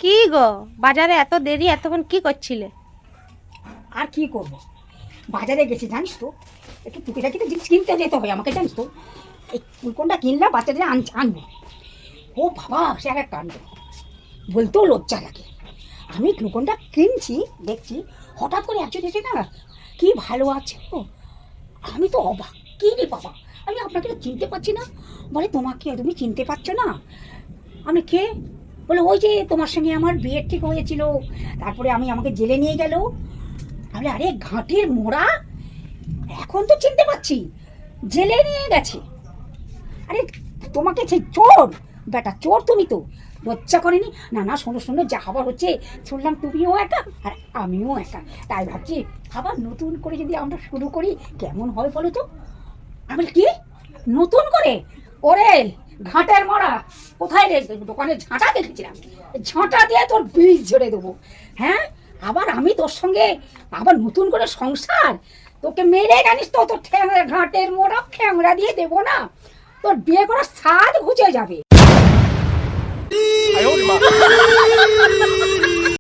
কি গো, বাজারে এত দেরি, এতক্ষণ কি করছিলে? আর কি করব, বাজারে গেছি জানিস তো, একটু টুকিটাকি তো জিনিস কিনতে যেতে হবে আমাকে, জানিস তো। এই কোনটা কিনলাম বাচ্চাদের আনবো। ও বাবা, সে আর এক কাণ্ড, বলতেও লজ্জা লাগে। আমি গ্লুকনটা কিনছি, দেখছি হঠাৎ করে একজন এসে না, কি ভালো আছে ও। আমি তো অবাক, কি রে বাবা, আমি আপনাকে তো চিনতে পারছি না। বলে তোমাকে তুমি চিনতে পারছো না? আমি কে? বলে ওই যে তোমার সঙ্গে আমার বিয়ে ঠিক হয়েছিল, তারপরে আমাকে জেলে নিয়ে গেল। আমি আরে ঘাটের মোড়া, এখন তো চিনতে পারছি, জেলে নিয়ে গেছে। আরে তোমাকে সেই চোর, বেটা চোর তুমি তো, লজ্জা করেনি? না না, শোনো শোনো, যা হবার হচ্ছে শুনলাম তুমিও একা আর আমিও একা, তাই ভাবছি আবার নতুন করে যদি আমরা শুরু করি কেমন হয় বলো তো। আমি কি নতুন করে? ওরে ঘাটের মরা, কোথায় রে? দোকানে ঝাঁটা দেখেছিলাম, ঝাঁটা দিয়ে তোর বীজ ঝরে দেবো। হ্যাঁ, আবার আমি তোর সঙ্গে আবার নতুন করে সংসার, তোকে মেরে জানিস তো, তোর ঘাটের মোড়া ঠ্যাংরা দিয়ে দেবো না, তোর বিয়ে করার স্বাদ ঘুচে যাবে।